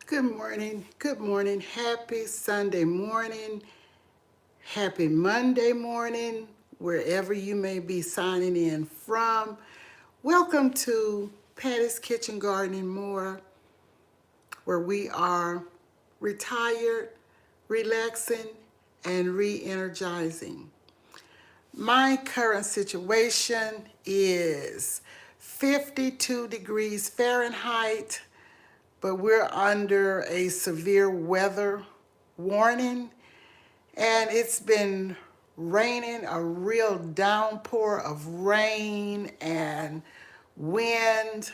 Good morning, happy Sunday morning, happy Monday morning, wherever you may be signing in from. Welcome to Patty's Kitchen Garden and More, where we are retired, relaxing, and re-energizing. My current situation is 52 degrees Fahrenheit, but we're under a severe weather warning, and it's been raining, a real downpour of rain and wind.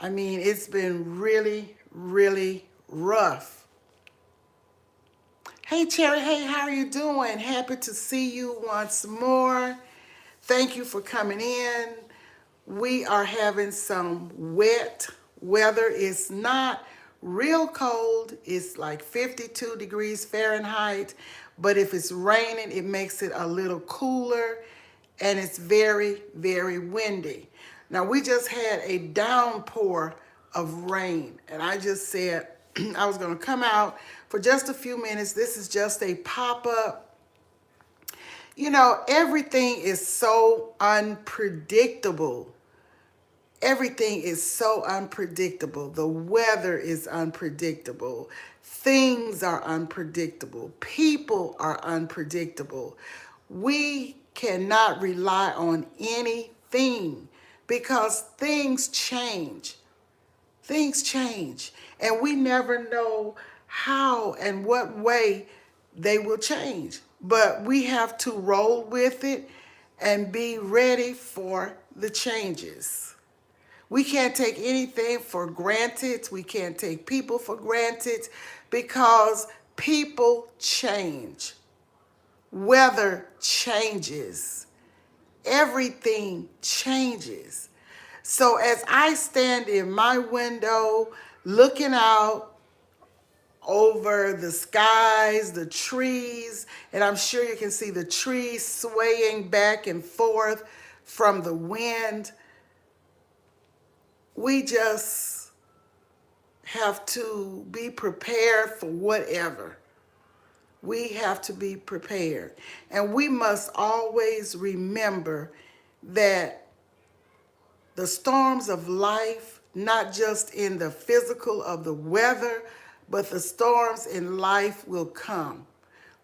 I mean, it's been really, really rough. Hey, Cherry, hey, how are you doing? Happy to see you once more. Thank you for coming in. We are having some wet weather. It's not real cold. It's like 52 degrees Fahrenheit. But if it's raining, it makes it a little cooler. And it's very, very windy. Now, we just had a downpour of rain. And I just said I was going to come out for just a few minutes. This is just a pop-up. You know, everything is so unpredictable. Everything is so unpredictable. The weather is unpredictable. Things are unpredictable. People are unpredictable. We cannot rely on anything because things change. Things change. And we never know how and what way they will change. But we have to roll with it and be ready for the changes. We can't take anything for granted. We can't take people for granted because people change. Weather changes. Everything changes. So as I stand in my window looking out over the skies, the trees, and I'm sure you can see the trees swaying back and forth from the wind, we just have to be prepared for whatever. We have to be prepared. And we must always remember that the storms of life, not just in the physical of the weather, but the storms in life will come.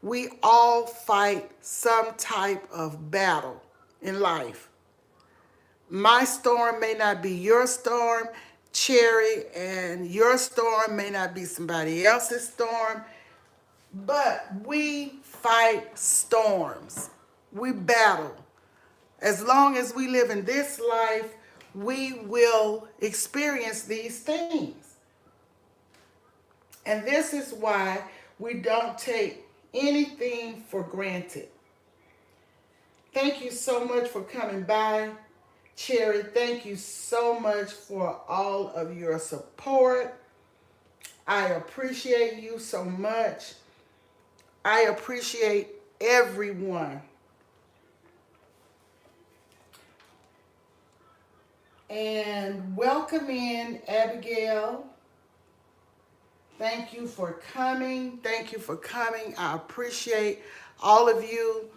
We all fight some type of battle in life. My storm may not be your storm, Cherry, and your storm may not be somebody else's storm, but we fight storms. We battle. As long as we live in this life, we will experience these things. And this is why we don't take anything for granted. Thank you so much for coming by. Cherry, thank you so much for all of your support. I appreciate you so much. I appreciate everyone. And welcome in, Abigail. Thank you for coming. Thank you for coming. I appreciate all of you.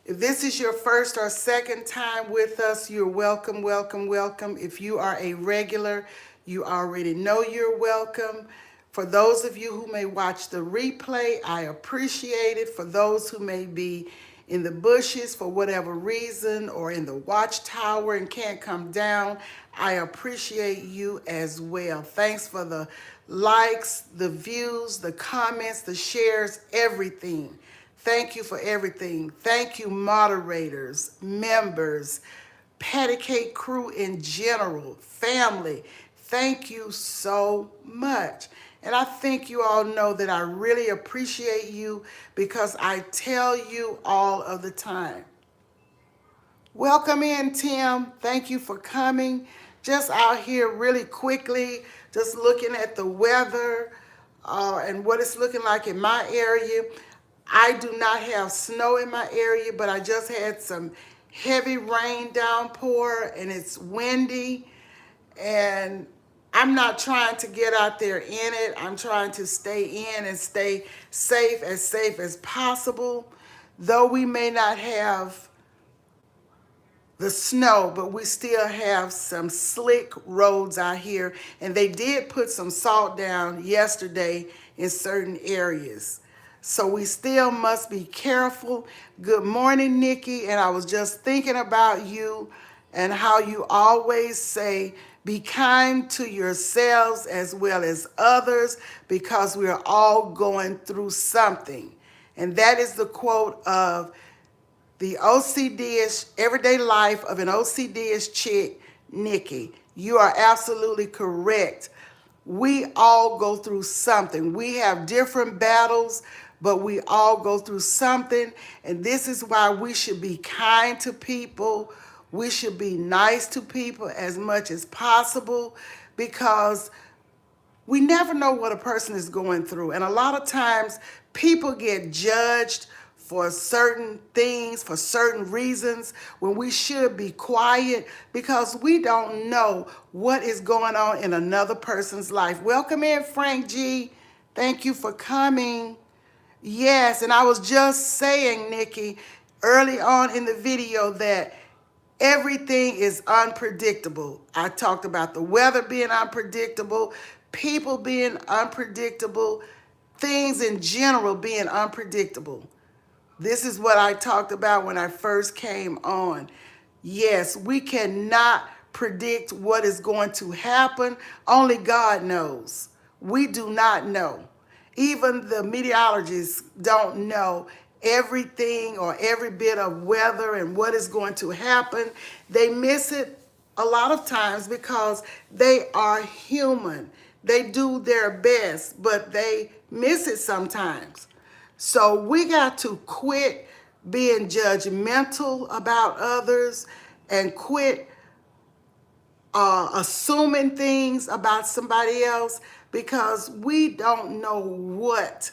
If this is your first or second time with us, you're welcome, welcome, welcome. If you are a regular, you already know you're welcome. For those of you who may watch the replay, I appreciate it. For those who may be in the bushes for whatever reason or in the watchtower and can't come down, I appreciate you as well. Thanks for the likes, the views, the comments, the shares, everything. Thank you for everything. Thank you, moderators, members, Patty Cake crew in general, family. Thank you so much. And I think you all know that I really appreciate you because I tell you all of the time. Welcome in, Tim. Thank you for coming. Just out here really quickly, just looking at the weather and what it's looking like in my area. I do not have snow in my area, but I just had some heavy rain downpour and it's windy. And I'm not trying to get out there in it. I'm trying to stay in and stay safe as possible. Though we may not have the snow, but we still have some slick roads out here. And they did put some salt down yesterday in certain areas. So we still must be careful. Good morning, Nikki. And I was just thinking about you and how you always say, be kind to yourselves as well as others, because we are all going through something. And that is the quote of the OCD-ish, everyday life of an OCD-ish chick, Nikki. You are absolutely correct. We all go through something. We have different battles, but we all go through something. And this is why we should be kind to people. We should be nice to people as much as possible, because we never know what a person is going through. And a lot of times people get judged for certain things, for certain reasons, when we should be quiet, because we don't know what is going on in another person's life. Welcome in, Frank G. Thank you for coming. Yes, and I was just saying, Nikki, early on in the video that everything is unpredictable. I talked about the weather being unpredictable, people being unpredictable, things in general being unpredictable. This is what I talked about when I first came on. Yes, we cannot predict what is going to happen. Only God knows. We do not know. Even the meteorologists don't know everything or every bit of weather and what is going to happen. They miss it a lot of times because they are human. They do their best, but they miss it sometimes. So we got to quit being judgmental about others and quit assuming things about somebody else, because we don't know what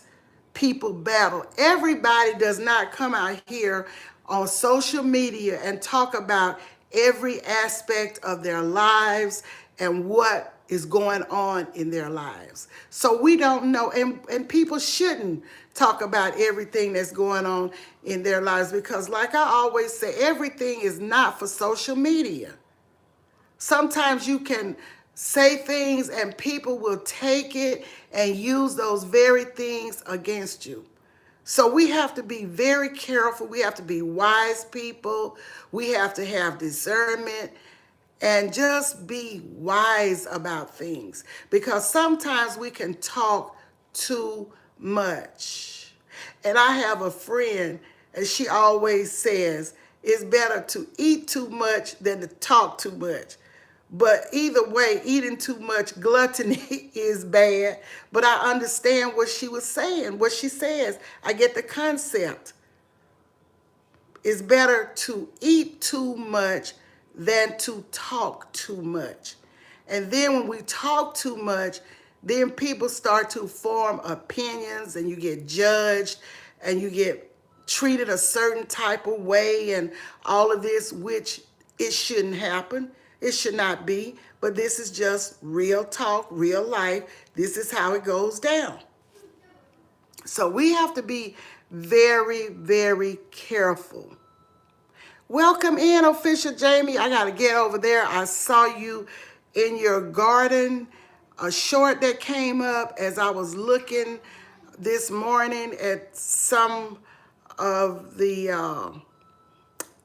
people battle. Everybody does not come out here on social media and talk about every aspect of their lives and what is going on in their lives. So we don't know, and people shouldn't talk about everything that's going on in their lives, because like I always say, everything is not for social media. Sometimes you can say things and people will take it and use those very things against you. So we have to be very careful. We have to be wise people. We have to have discernment and just be wise about things, because sometimes we can talk too much. And I have a friend, and she always says, it's better to eat too much than to talk too much. But either way, eating too much, gluttony is bad. But I understand what she was saying, what she says. I get the concept. It's better to eat too much than to talk too much. And then when we talk too much, then people start to form opinions and you get judged and you get treated a certain type of way and all of this, which it shouldn't happen. It should not be, but this is just real talk, real life. This is how it goes down. So we have to be very, very careful. Welcome in, Official Jamie. I got to get over there. I saw you in your garden, a short that came up as I was looking this morning at some of the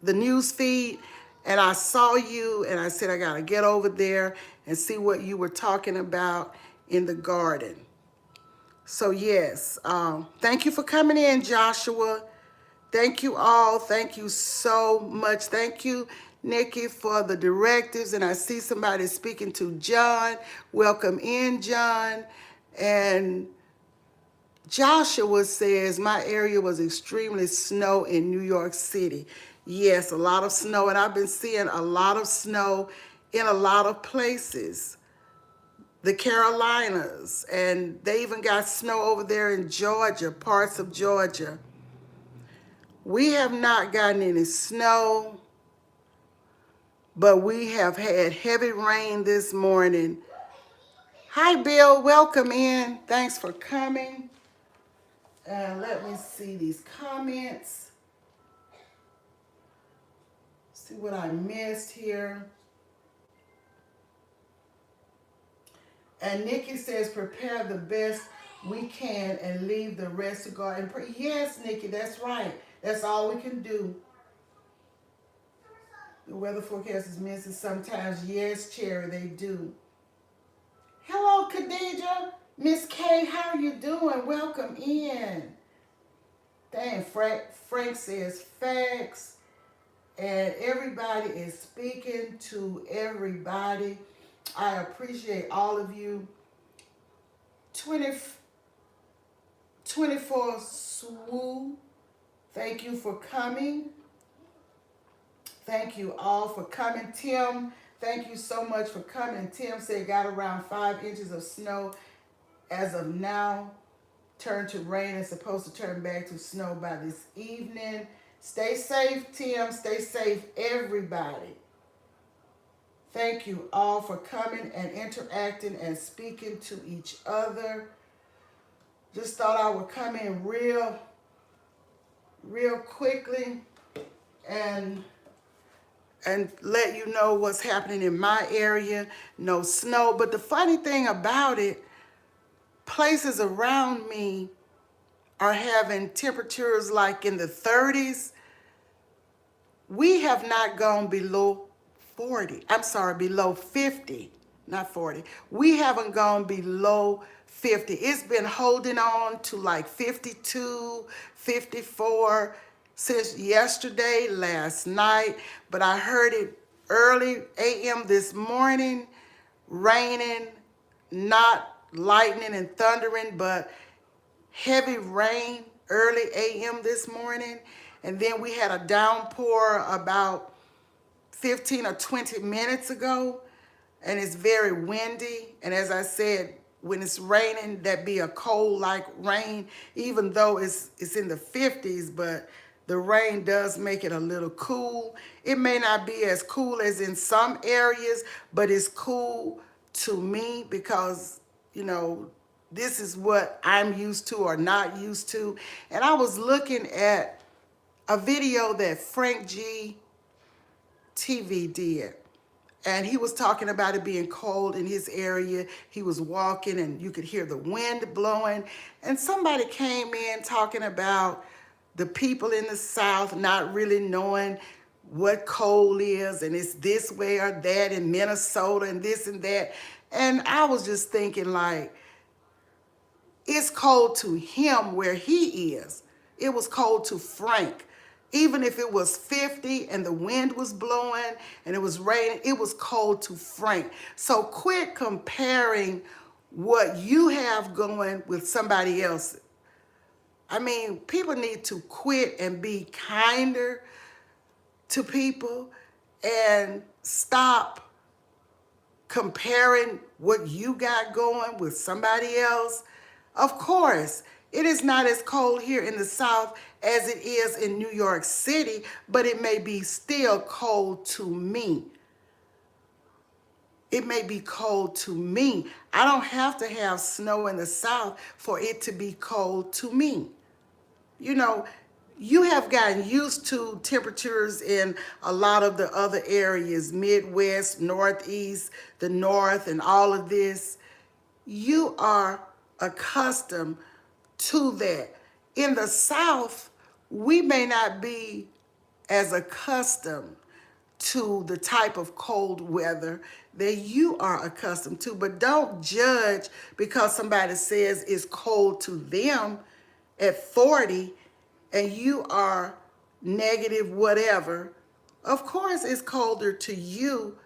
news feed, and I saw you and I said, I got to get over there and see what you were talking about in the garden. So yes, thank you for coming in, Joshua. Thank you all. Thank you so much. Thank you, Nikki, for the directives. And I see somebody speaking to John. Welcome in, John. And Joshua says, my area was extremely snow in New York City. Yes, a lot of snow. And I've been seeing a lot of snow in a lot of places. The Carolinas. And they even got snow over there in Georgia, parts of Georgia. We have not gotten any snow, but we have had heavy rain this morning Hi, Bill. Welcome in. Thanks for coming. Let me see these comments. See what I missed here. And Nikki says, prepare the best we can and leave the rest to God and pray. Yes, Nikki, that's right. That's all we can do. The weather forecast is missing sometimes. Yes, Cherry, they do. Hello, Khadija. Miss K, how are you doing? Welcome in. Dang, Frank says facts. And everybody is speaking to everybody. I appreciate all of you. 24 Swoo, thank you for coming. Thank you all for coming. Tim, thank you so much for coming. Tim said got around 5 inches of snow as of now. Turned to rain and supposed to turn back to snow by this evening. Stay safe, Tim. Stay safe, everybody. Thank you all for coming and interacting and speaking to each other. Just thought I would come in real quickly and let you know what's happening in my area. No snow, but the funny thing about it, places around me are having temperatures like in the 30s. We have not gone below 40. I'm sorry, below 50, not 40. We haven't gone below 50. It's been holding on to like 52, 54 since yesterday, last night, but I heard it early a.m. this morning, raining, not lightning and thundering, but heavy rain early a.m. this morning. And then we had a downpour about 15 or 20 minutes ago, and it's very windy. And as I said, when it's raining, that be a cold like rain, even though it's in the 50s, but the rain does make it a little cool. It may not be as cool as in some areas, but it's cool to me because, you know, this is what I'm used to or not used to. And I was looking at a video that Frank G TV did. And he was talking about it being cold in his area. He was walking and you could hear the wind blowing. And somebody came in talking about the people in the South not really knowing what cold is, and it's this way or that in Minnesota and this and that. And I was just thinking, like, it's cold to him where he is. It was cold to Frank. Even if it was 50 and the wind was blowing and it was raining, it was cold to Frank. So quit comparing what you have going with somebody else. I mean, people need to quit and be kinder to people and stop comparing what you got going with somebody else. Of course, it is not as cold here in the South as it is in New York City, but it may be still cold to me. It may be cold to me. I don't have to have snow in the South for it to be cold to me. You know, you have gotten used to temperatures in a lot of the other areas, Midwest, Northeast, the North, and all of this. You are accustomed to that. In the South, we may not be as accustomed to the type of cold weather that you are accustomed to, but don't judge because somebody says it's cold to them at 40 and you are negative whatever. Of course it's colder to you,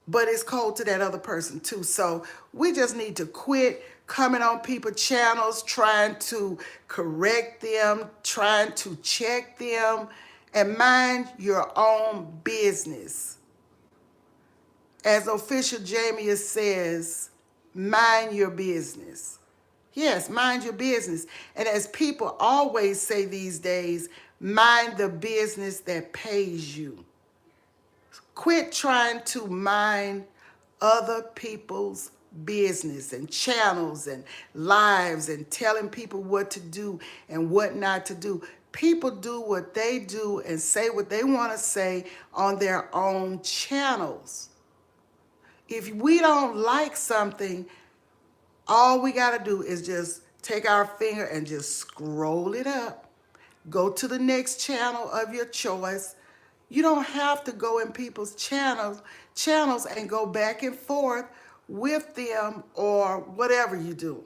but it's cold to that other person too. So we just need to quit coming on people's channels, trying to correct them, trying to check them, and mind your own business. As Official Jamie says, mind your business. Yes, mind your business. And as people always say these days, mind the business that pays you. Quit trying to mind other people's business and channels and lives and telling people what to do and what not to do. People do what they do and say what they want to say on their own channels. If we don't like something, all we got to do is just take our finger and just scroll it up. Go to the next channel of your choice. You don't have to go in people's channels and go back and forth with them or whatever you do.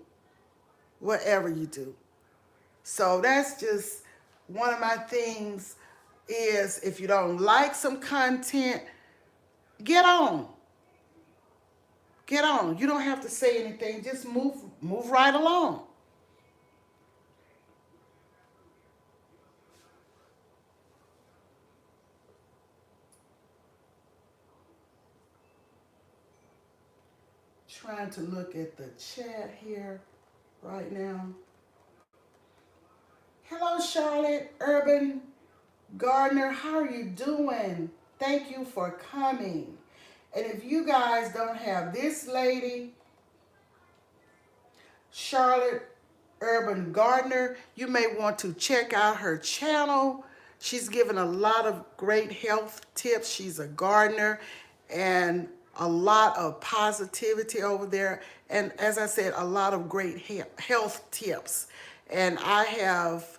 Whatever you do. So that's just one of my things is if you don't like some content, get on. Get on. You don't have to say anything. Just move right along. Trying to look at the chat here right now. Hello, Charlotte Urban Gardner. How are you doing? Thank you for coming. And if you guys don't have this lady, Charlotte Urban Gardner, you may want to check out her channel. She's given a lot of great health tips. She's a gardener and a lot of positivity over there. And as I said, a lot of great health tips. And I have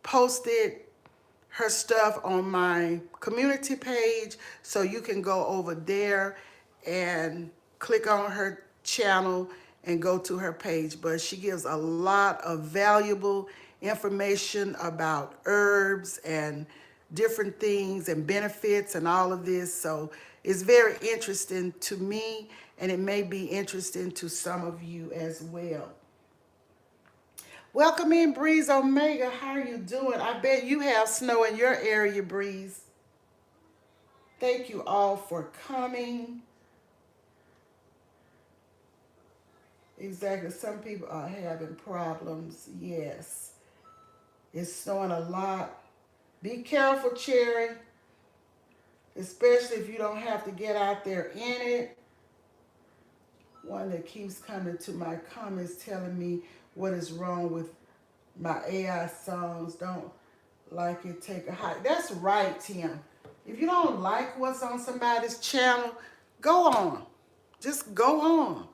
posted her stuff on my community page, so you can go over there and click on her channel and go to her page. But she gives a lot of valuable information about herbs and different things and benefits and all of this. So it's very interesting to me, and it may be interesting to some of you as well. Welcome in, Breeze Omega. How are you doing? I bet you have snow in your area, Breeze. Thank you all for coming. Exactly. Some people are having problems. Yes. It's snowing a lot. Be careful, Cherry. Especially if you don't have to get out there in it. One that keeps coming to my comments telling me what is wrong with my AI songs. Don't like it, take a hike. That's right, Tim. If you don't like what's on somebody's channel, go on. Just go on.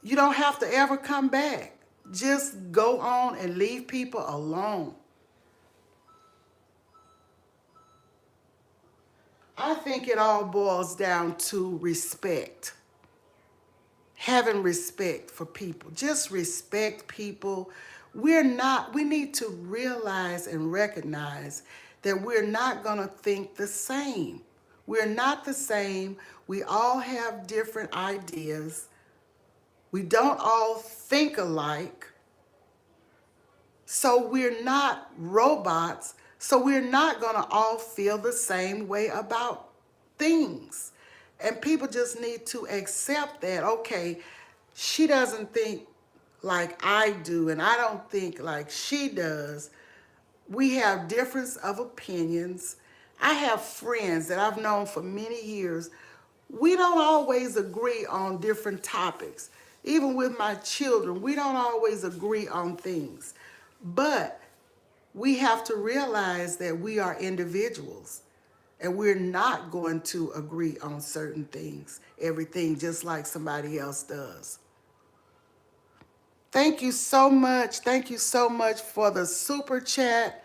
You don't have to ever come back. Just go on and leave people alone. I think it all boils down to respect. Having respect for people. Just respect people. We need to realize and recognize that we're not going to think the same. We're not the same. We all have different ideas. We don't all think alike. So we're not robots. So we're not going to all feel the same way about things. And people just need to accept that, okay, she doesn't think like I do, and I don't think like she does. We have difference of opinions. I have friends that I've known for many years. We don't always agree on different topics. Even with my children, we don't always agree on things. But we have to realize that we are individuals and we're not going to agree on certain things, everything, just like somebody else does. Thank you so much. Thank you so much for the super chat,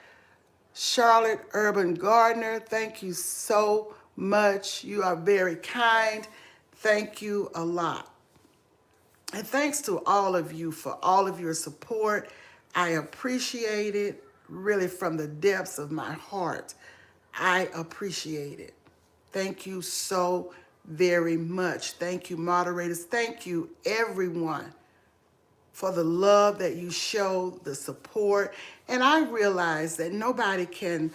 Charlotte Urban Gardner. Thank you so much. You are very kind. Thank you a lot. And thanks to all of you for all of your support. I appreciate it really from the depths of my heart. I appreciate it. Thank you so very much. Thank you, moderators. Thank you, everyone, for the love that you show, the support. And I realize that nobody can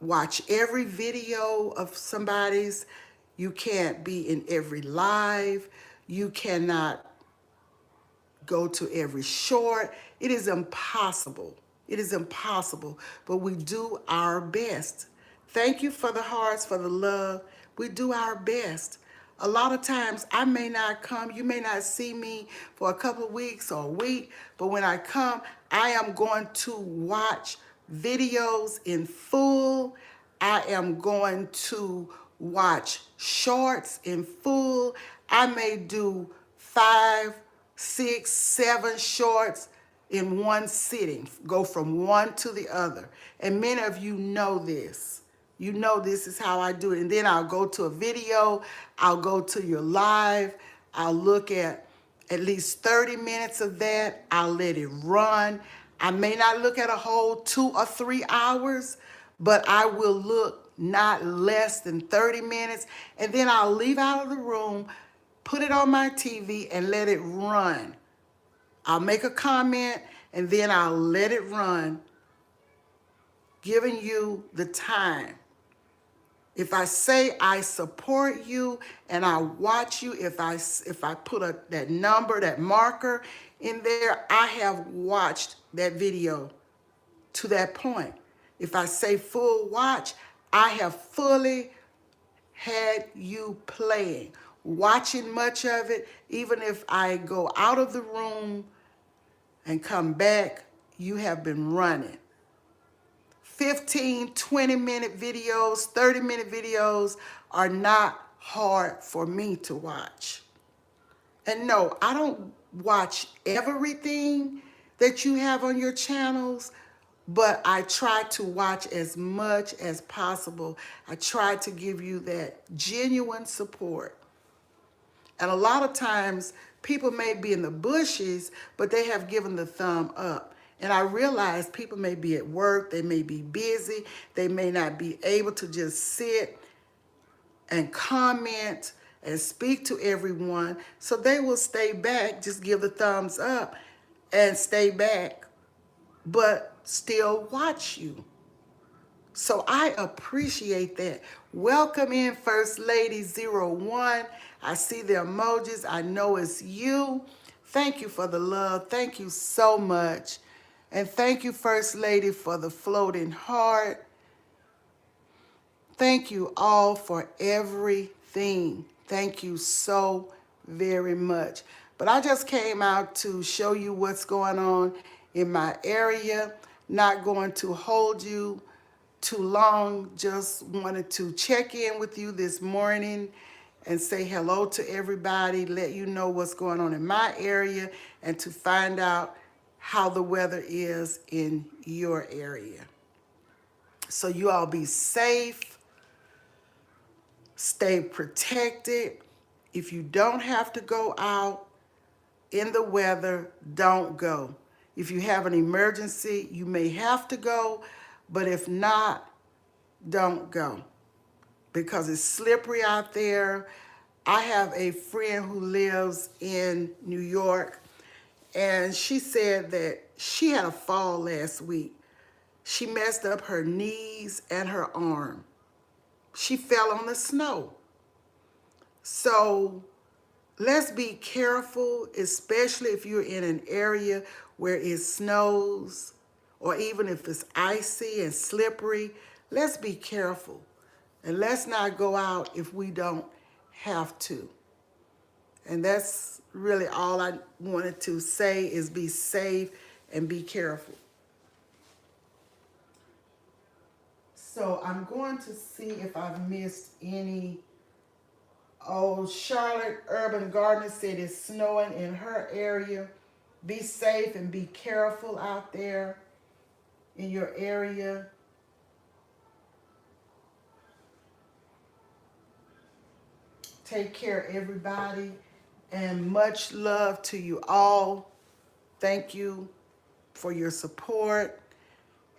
watch every video of somebody's. You can't be in every live. You cannot go to every short. It is impossible. It is impossible. But we do our best. Thank you for the hearts, for the love. We do our best. A lot of times I may not come. You may not see me for a couple of weeks or a week, but when I come, I am going to watch videos in full. I am going to watch shorts in full. I may do 5, 6, 7 shorts in one sitting, go from one to the other. And many of you know this. You know this is how I do it. And then I'll go to a video, I'll go to your live, I'll look at least 30 minutes of that, I'll let it run. I may not look at a whole 2 or 3 hours, but I will look not less than 30 minutes, and then I'll leave out of the room, put it on my TV, and let it run. I'll make a comment, and then I'll let it run, giving you the time. If I say I support you and I watch you, if I put that number, that marker in there, I have watched that video to that point. If I say full watch, I have fully had you playing, watching much of it. Even if I go out of the room and come back, you have been running. 15, 20-minute videos, 30-minute videos are not hard for me to watch. And no, I don't watch everything that you have on your channels, but I try to watch as much as possible. I try to give you that genuine support. And a lot of times, people may be in the bushes, but they have given the thumb up. And I realize people may be at work, they may be busy, they may not be able to just sit and comment and speak to everyone. So they will stay back, just give the thumbs up and stay back, but still watch you. So I appreciate that. Welcome in First Lady 01. I see the emojis. I know it's you. Thank you for the love. Thank you so much. And thank you, First Lady, for the floating heart. Thank you all for everything. Thank you so very much. But I just came out to show you what's going on in my area. Not going to hold you too long. Just wanted to check in with you this morning and say hello to everybody, let you know what's going on in my area, and to find out how the weather is in your area. So you all be safe, stay protected. If you don't have to go out in the weather, don't go. If you have an emergency, you may have to go, but if not, don't go, because it's slippery out there. I have a friend who lives in New York, and she said that she had a fall last week. She messed up her knees and her arm. She fell on the snow. So let's be careful, especially if you're in an area where it snows, or even if it's icy and slippery. Let's be careful. And let's not go out if we don't have to. And that's really all I wanted to say, is be safe and be careful. So I'm going to see if I've missed any. Oh, Charlotte Urban Gardener said it's snowing in her area. Be safe and be careful out there in your area. Take care, everybody, and much love to you all. Thank you for your support,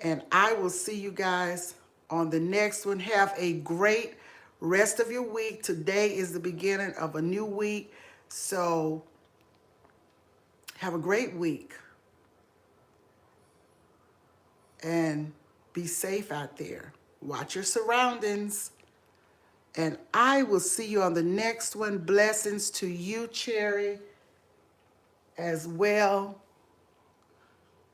and I will see you guys on the next one. Have a great rest of your week. Today is the beginning of a new week, so have a great week, and be safe out there. Watch your surroundings. And I will see you on the next one. Blessings to you, Cherry, as well.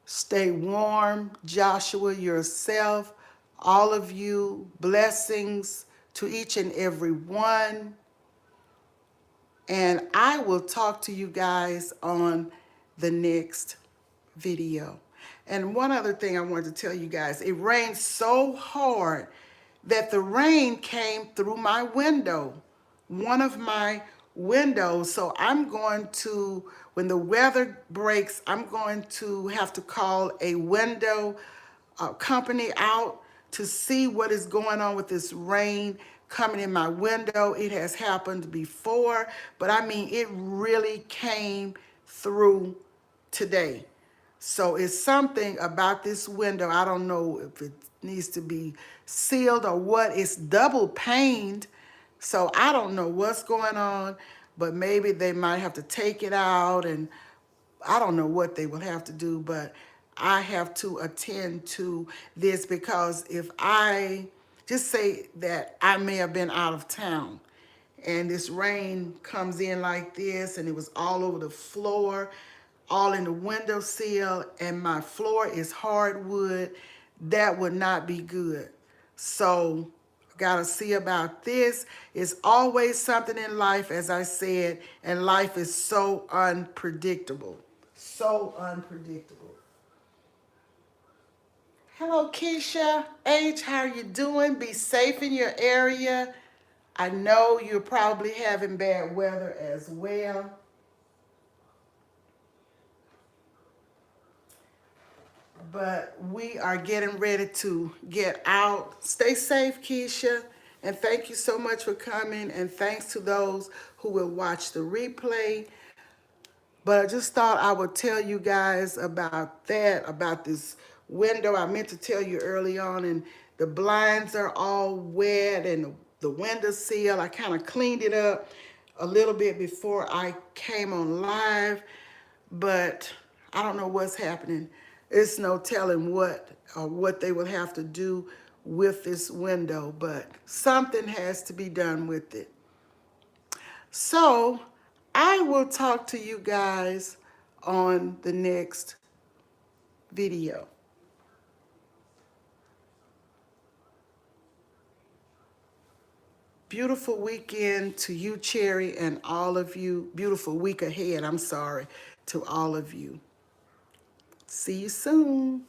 Stay warm. Joshua, yourself, all of you. Blessings to each and every one. And I will talk to you guys on the next video. And one other thing I wanted to tell you guys, it rained so hard that the rain came through my window, one of my windows. So I'm going to, when the weather breaks, I'm going to have to call a window company out to see what is going on with this rain coming in my window. It has happened before, but I mean, it really came through today. So it's something about this window. I don't know if it needs to be sealed or what. It's double paned. So I don't know what's going on, but maybe they might have to take it out, and I don't know what they will have to do, but I have to attend to this, because if I just say that I may have been out of town and this rain comes in like this and it was all over the floor, all in the windowsill, and my floor is hardwood, that would not be good. So gotta see about this. It's always something in life, as I said, and life is so unpredictable. So unpredictable. Hello, Keisha. H, how are you doing? Be safe in your area. I know you're probably having bad weather as well. But we are getting ready to get out. Stay safe, Keisha. And thank you so much for coming. And thanks to those who will watch the replay. But I just thought I would tell you guys about that, about this window. I meant to tell you early on, and the blinds are all wet and the window sill. I kind of cleaned it up a little bit before I came on live, but I don't know what's happening. It's no telling what they will have to do with this window, but something has to be done with it. So I will talk to you guys on the next video. Beautiful weekend to you, Cherry, and all of you. Beautiful week ahead, I'm sorry, to all of you. See you soon.